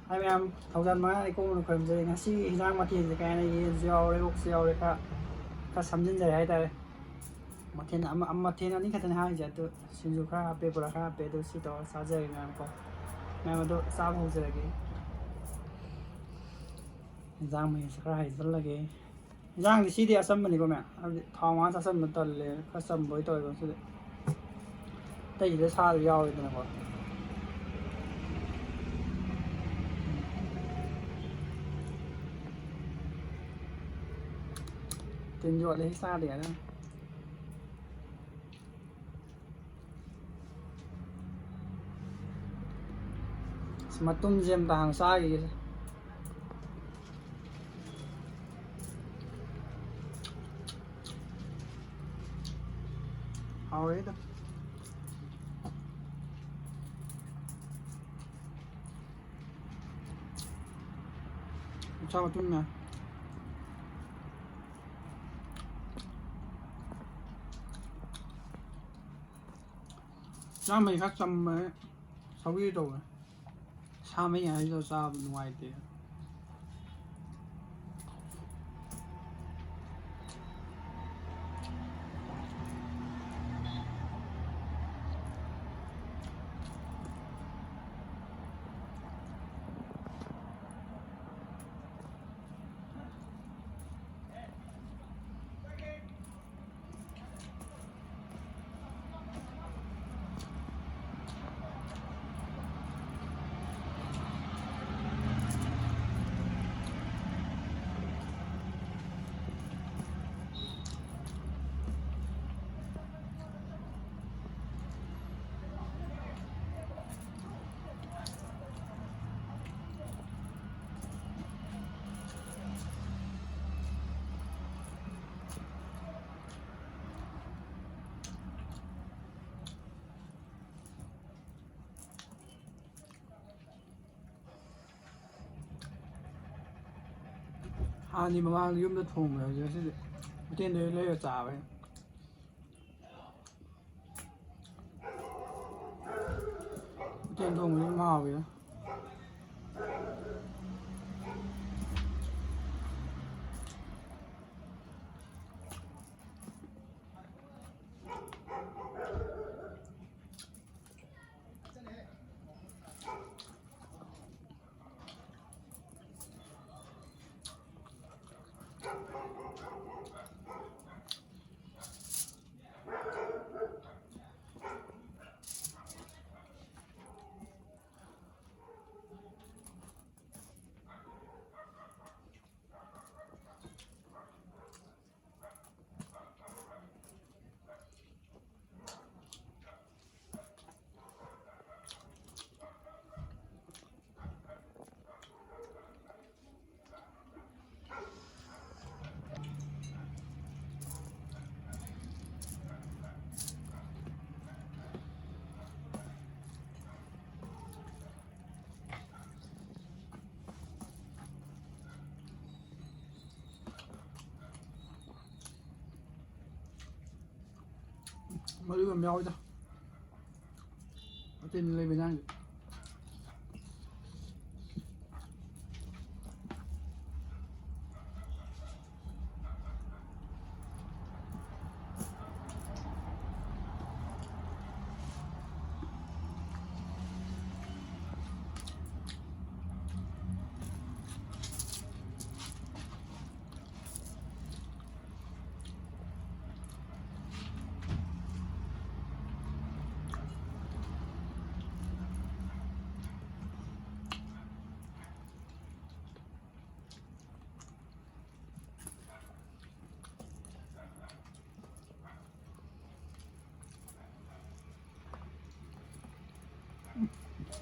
Hai em ꯊꯧꯖꯥꯟ ꯃꯉꯥ ꯂꯩꯀꯣꯡꯕꯅ ꯈꯣꯏꯔꯝꯖꯔꯤ ꯉꯁꯤ ꯍꯤꯟꯖꯥꯡ ꯃꯊꯦꯜꯁꯦ ꯀꯩ ꯍꯥꯏꯅꯤ ꯌꯦꯟꯁꯨ ꯌꯥꯎꯔꯦ ꯑꯣꯛꯁꯨ ꯌꯥꯎꯔꯦ ꯈꯔ ꯁꯝꯖꯤꯟꯖꯔꯦ ꯍꯥꯏꯇꯥꯔꯦ ꯃꯊꯦꯜ ꯑꯅꯤ ꯈꯛꯇꯅꯤ ꯍꯥꯏꯔꯤꯁꯦ ꯑꯗꯨ ꯁꯤꯡꯖꯨ ꯈꯔ ꯍꯥꯞꯄꯦ ꯕꯣꯔꯥ ꯈꯔ ꯍꯥꯞꯄꯦ ꯑꯗꯨ ꯁꯤ ꯇꯧꯔꯒ ꯆꯥꯖꯔꯦ ꯃꯌꯥꯝꯀꯣ ꯃꯌꯥꯝ ꯑꯗꯣ ꯆꯥꯕ ꯍꯧꯖꯔꯒꯦ ꯍꯤꯟꯖꯥꯡ ꯃꯍꯤꯁꯦ ꯈꯔ ꯍꯩꯖꯤꯜꯂꯒꯦ ꯍꯤꯟꯖꯥꯡꯗꯤ ꯁꯤꯗꯤ ꯑꯆꯝꯕꯅꯤꯀꯣ ꯃꯌꯥꯝ ꯍꯥꯏꯕꯗꯤ ꯊꯥꯎ ꯉꯥꯛ ꯆꯥꯁꯟꯕ ꯇꯜꯂꯦ ꯈꯔ ꯆꯝꯕ ꯑꯣꯏ ꯇꯧꯋꯦꯕ ꯁꯤꯗꯤ ꯑꯇꯩꯁꯤꯗ ꯁꯥꯁꯨ ꯌꯥꯎꯋꯦꯗꯅꯀꯣ ꯇꯤꯟ ꯌꯣꯠꯂꯦ ꯆꯥꯗ ꯌꯥꯗꯦ ꯃꯇꯨꯝꯁꯦ ꯑꯝꯇ ꯍꯥꯟꯅ ꯆꯥꯈꯤꯒꯦꯁꯦ ꯍꯥꯎꯔꯦꯗ ꯃꯆꯥ ꯃꯇꯨꯝꯅꯦ ꯆꯥꯝꯃꯩ ꯈꯔ ꯆꯝꯃꯦ ꯁꯧꯒ꯭ꯔꯤ ꯇꯧꯋꯦ ꯁꯥ ꯃꯩ ꯍꯥꯏꯁꯤꯗ ꯆꯥꯕ ꯅꯨꯡꯉꯥꯏꯇꯦ ꯍꯥꯟꯅꯗꯤ ꯃꯃꯥꯡꯗ ꯌꯨꯝꯗ ꯊꯣꯡꯕ ꯍꯧꯖꯤꯛ ꯉꯁꯤꯗꯤ ꯍꯣꯇꯦꯜꯗ ꯂꯩꯔ ꯆꯥꯕ ꯍꯣꯇꯦꯜ ꯊꯣꯡꯕꯁꯨ ꯑꯗꯨꯝ ꯍꯥꯎꯋꯤꯗ ꯃꯔꯨ ꯌꯥꯝ ꯌꯥꯎꯋꯤꯗ ꯍꯣꯇꯦꯜꯗ ꯂꯩꯕ ꯏꯟꯖꯥꯡꯁꯦ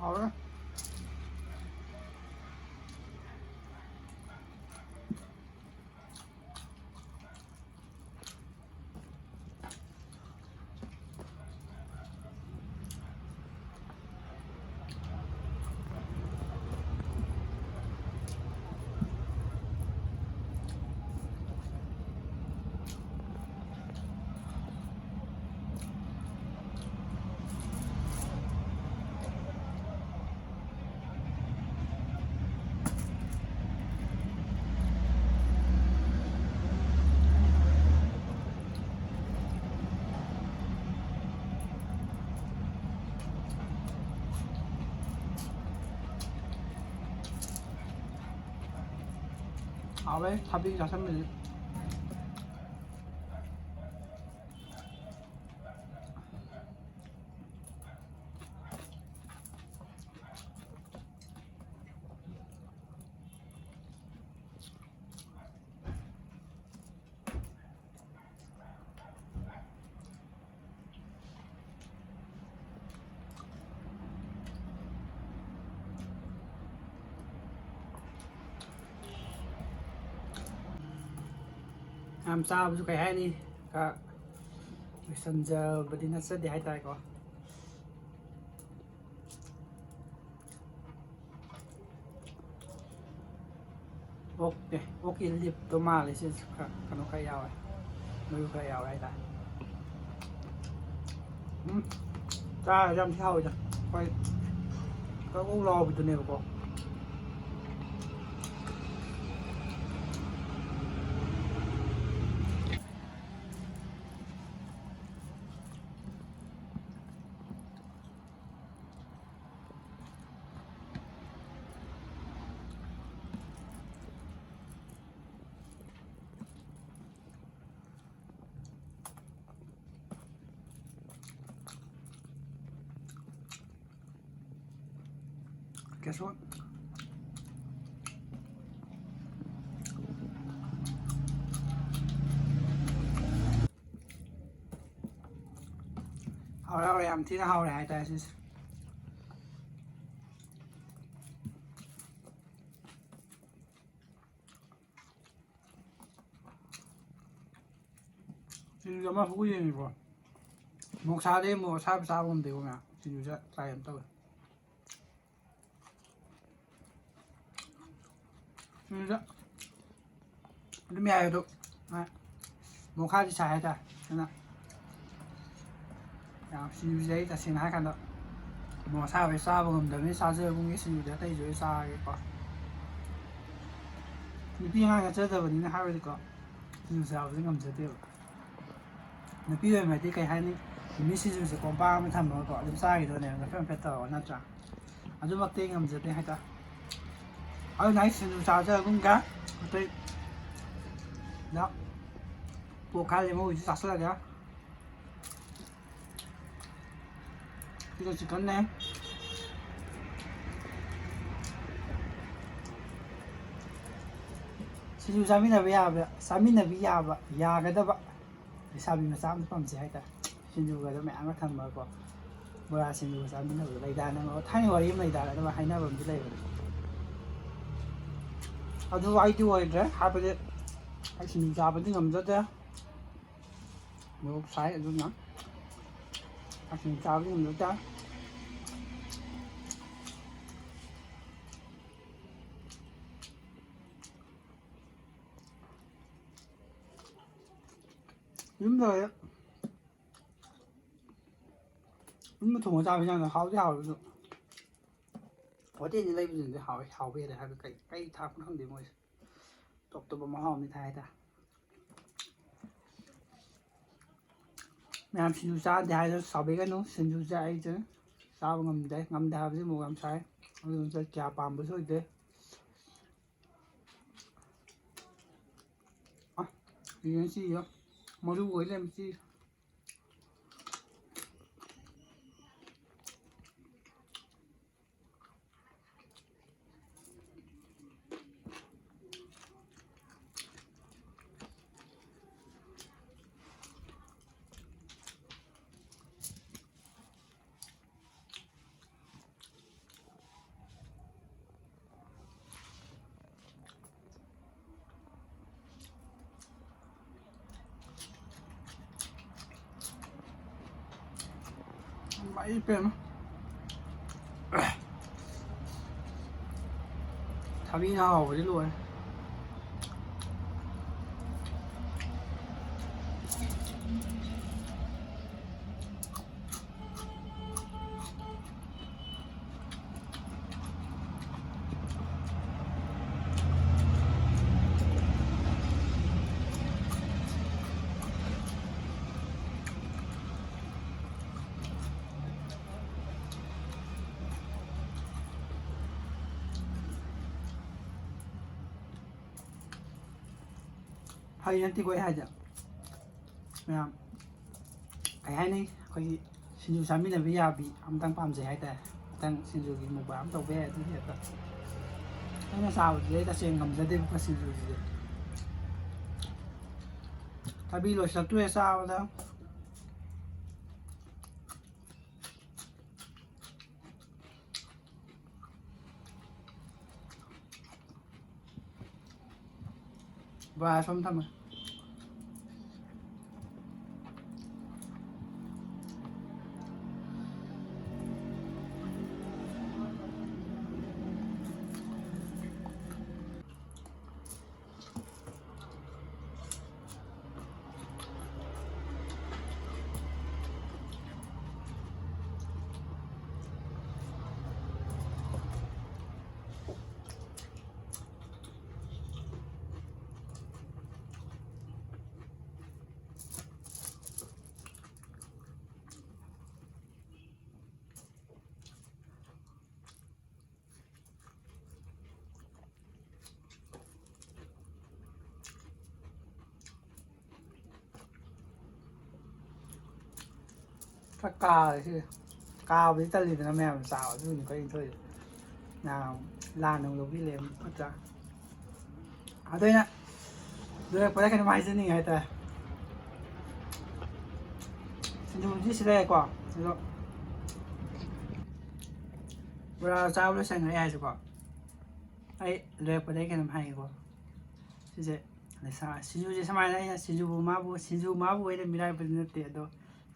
hào 하왜 타비 자산면 làm sao cho cái hay đi cả sân giờ bữa đi nó sẽ để hai tay có ok ok liệp tôi mà lấy xin cả nó khai ao này mới khai ao đây ta ra trong theo rồi quay có cũng lo bị tụi này có guess what hầu đâu làm thì nó hầu lại ta xin xin cho mà phú yên rồi một sao đi một sao sao không được nè xin cho sai em tôi đó nó mẹ được một khai thì xài ta nè xin giấy ta xin hai khăn đó một sao về sao bằng đầm với sao giờ cũng nghĩ xin để tay dưới sao cái có你毕竟还这的问题还有这个就是要这个么子的你毕竟买这个还你你是就是光把我们他们个你啥个的呢那分配到那张啊就么这个么子的还的ở nãy xin sao cho cũng cá tuy đó buộc hai thì mua sạch ra kìa 이거 chỉ cần nè xin chào mình là bây giờ sao mình là bây giờ vậy giờ cái đó vậy sao mình mà sao nó không gì hết ta xin chào cái đó mẹ nó thầm mà có bữa xin chào sao mình là lấy đàn nó thay vào đi lấy đàn là nó hay nó vẫn lấy 아주 아이디 와이드래 하버드 하시는 자버드 남자들 뭐 사이 아주나 하시는 자버드 남자들 윤도에 윤도同我家乡的好家伙是我店里那边人好好别的，还是给他不能的我，都不蛮好没太的。làm xin sa thì hai sáu bé cái nó xin sa ấy chứ sao ngầm đá với một ngầm sai rồi chả bám với thôi thế à gì gì đó mà du với làm gì bảy bên thằng đi nào vậy luôn ꯐꯩ ꯅꯠꯇꯦꯀꯣ ꯑꯩ ꯍꯥꯏꯁꯦ ꯃꯌꯥꯝ ꯀꯩ ꯍꯥꯏꯅꯤ ꯑꯩꯈꯣꯏꯒꯤ ꯁꯤꯡꯖꯨ ꯆꯥꯃꯤꯟꯅꯕ ꯌꯥꯕꯤ ꯑꯝꯇꯪ ꯄꯥꯝꯖꯩ ꯍꯥꯏꯇꯥꯔꯦ ꯑꯝꯇꯪ ꯁꯤꯡꯖꯨꯒꯤ ꯃꯨꯛꯕꯥꯡ ꯑꯃ ꯇꯧꯕ ꯌꯥꯏ ꯑꯗꯨꯗꯤ ꯍꯦꯛꯇ ꯑꯩꯅ ꯆꯥꯕꯗꯨꯗꯤ ꯑꯩ ꯇꯁꯦꯡꯅ ꯉꯝꯖꯗꯦꯕ ꯁꯤꯡꯖꯨꯁꯤꯗꯤ ꯊꯕꯤ ꯂꯣꯏꯁꯤꯜꯂꯛꯇꯣꯔꯦ ꯆꯥꯕꯗ ꯕꯣꯔꯥ ꯁꯣꯝ ꯊꯝꯃꯦ ꯈꯔ ꯀꯥꯔꯦ ꯁꯤꯁꯦ ꯀꯥꯕꯗꯤ ꯇꯜꯂꯤꯗꯅ ꯃꯌꯥꯝ ꯆꯥꯕ ꯑꯗꯨꯅꯤ ꯀꯔꯤ ꯊꯣꯛꯏ ꯂꯥꯟꯅ ꯂꯧꯕꯤꯂꯦ ꯅꯠꯇ꯭ꯔꯥ ꯑꯗꯣ ꯑꯩꯅ ꯂꯣꯏꯔꯛꯄꯗ ꯀꯩꯅꯣꯝ ꯍꯥꯏꯖꯅꯤꯡꯉꯦ ꯍꯥꯏꯇꯥꯔꯦ ꯁꯤꯡꯖꯨꯕꯨꯗꯤ ꯁꯤ ꯂꯩꯔꯦꯀꯣ ꯑꯗꯣ ꯕꯣꯔꯥ ꯆꯥꯕ ꯂꯣꯏꯁꯟꯈ꯭ꯔꯦ ꯍꯥꯏꯁꯦꯀꯣ ꯑꯩ ꯂꯣꯏꯔꯛꯄꯗ ꯑꯩ ꯀꯩꯅꯣꯝ ꯍꯥꯏꯒꯦꯀꯣ ꯁꯤꯁꯦ ꯁꯤꯡꯖꯨꯁꯦ ꯁꯨꯃꯥꯏꯅ ꯑꯩꯅ ꯁꯤꯡꯖꯨ ꯃꯥꯕꯨ ꯑꯩꯅ ꯃꯤꯔꯥꯏꯕꯗꯤ ꯅꯠꯇꯦ ꯑꯗꯣ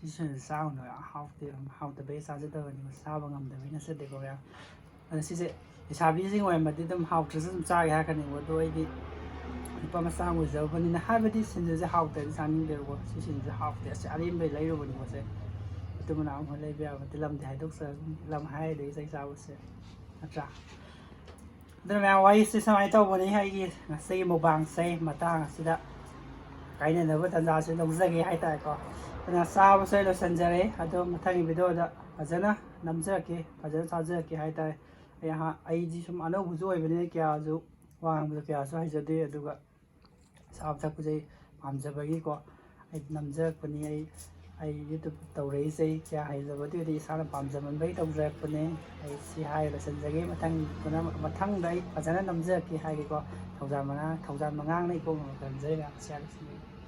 ꯁꯤꯁꯨ ꯆꯥꯎꯅ ꯍꯥꯎꯇꯦ ꯍꯥꯎꯇꯕꯩ ꯆꯥꯖꯗꯕꯅꯤ ꯆꯥꯕ ꯉꯝꯗꯕꯩ ꯅꯠꯆꯗꯦꯀꯣ ꯃꯌꯥꯝ ꯑꯗꯣ ꯁꯤꯁꯦ ꯂꯩꯁꯥꯕꯤꯁꯤꯡ ꯑꯣꯏꯔꯝꯃꯗꯤ ꯑꯗꯨꯝ ꯍꯥꯎꯇ꯭ꯔꯁꯨ ꯑꯗꯨꯝ ꯆꯥꯒꯦ ꯍꯥꯏꯔꯛꯀꯅꯤꯀꯣ ꯑꯗꯣ ꯑꯩꯗꯤ ꯅꯨꯄꯥ ꯃꯆꯥ ꯑꯣꯏꯖꯕꯅꯤꯅ ꯍꯥꯏꯕꯗꯤ ꯁꯤꯡꯖꯨꯁꯦ ꯍꯥꯎꯇ꯭ꯔꯗꯤ ꯆꯥꯅꯤꯡꯗꯦꯕꯀꯣ ꯁꯤ ꯁꯤꯡꯖꯨꯁꯦ ꯍꯥꯎꯇꯦ ꯑꯁ ꯑꯔꯦꯝꯕꯩ ꯂꯩꯔꯨꯕꯅꯤ ꯄꯣꯠꯁꯦ ꯑꯗꯨ ꯃꯅꯥ ꯑꯃ ꯂꯩꯕ ꯌꯥꯕ ꯅꯠꯇꯦ ꯂꯝꯗꯤ ꯍꯥꯏꯗꯣꯛꯆꯔꯒ ꯂꯝ ꯍꯥꯏꯔꯗꯤ ꯆꯩ ꯆꯥꯕꯁꯦ ꯅꯠꯇ꯭ꯔꯥ ꯑꯗꯨꯅ ꯃꯌꯥꯝ ꯋꯥꯔꯤꯁꯦ ꯁꯨꯃꯥꯏꯅ ꯇꯧꯕꯅꯤ ꯑꯩꯒꯤ ꯉꯁꯤꯒꯤ ꯃꯨꯛꯕꯥꯡꯁꯦ ꯃꯇꯥꯡ ꯑꯁꯤꯗ ꯀꯥꯏꯅꯅꯕ ꯇꯥꯟꯖꯥꯁꯦ ꯂꯧꯖꯒꯦ ꯍꯥꯏꯇꯥꯔꯦꯀꯣ ꯑꯗꯨꯅ ꯆꯥꯕꯁꯦ ꯂꯣꯏꯁꯤꯟꯖꯔꯦ ꯑꯗꯣ ꯃꯊꯪꯒꯤ ꯚꯤꯗꯤꯑꯣꯗ ꯐꯖꯅ ꯅꯝꯖꯔꯛꯀꯦ ꯐꯖꯅ ꯊꯥꯖꯔꯛꯀꯦ ꯍꯥꯏꯇꯥꯔꯦ ꯑꯩꯗꯤ ꯁꯨꯝ ꯑꯅꯧꯕꯁꯨ ꯑꯣꯏꯕꯅꯤꯅ ꯀꯌꯥꯁꯨ ꯋꯥ ꯉꯥꯡꯕꯗ ꯀꯌꯥꯁꯨ ꯍꯩꯖꯗꯦ ꯑꯗꯨꯒ ꯆꯥꯕ ꯊꯛꯄꯁꯦ ꯄꯥꯝꯖꯕꯒꯤꯀꯣ ꯑꯩ ꯅꯝꯖꯔꯛꯄꯅꯤ ꯑꯩ ꯌꯨꯇꯨꯞ ꯇꯧꯔꯛꯏꯁꯦ ꯀꯌꯥ ꯍꯩꯖꯕꯗꯤ ꯑꯣꯏꯗꯦ ꯏꯁꯥꯅ ꯄꯥꯝꯖꯃꯟꯕꯒꯤ ꯇꯧꯖꯔꯛꯄꯅꯦ ꯑꯩ ꯁꯤ ꯍꯥꯏꯔ ꯂꯣꯏꯁꯤꯟꯖꯒꯦ ꯃꯊꯪꯗ ꯑꯩ ꯐꯖꯅ ꯅꯝꯖꯔꯛꯀꯦ ꯍꯥꯏꯒꯦꯀꯣ ꯊꯧꯖꯥꯜ ꯃꯉꯥꯡꯅ ꯏꯀꯣꯛ ꯀꯟꯖꯩ ꯃꯌꯥꯝ ꯁꯤ ꯍꯥꯏꯔ ꯂꯣꯏꯁꯤꯟꯖꯒꯦ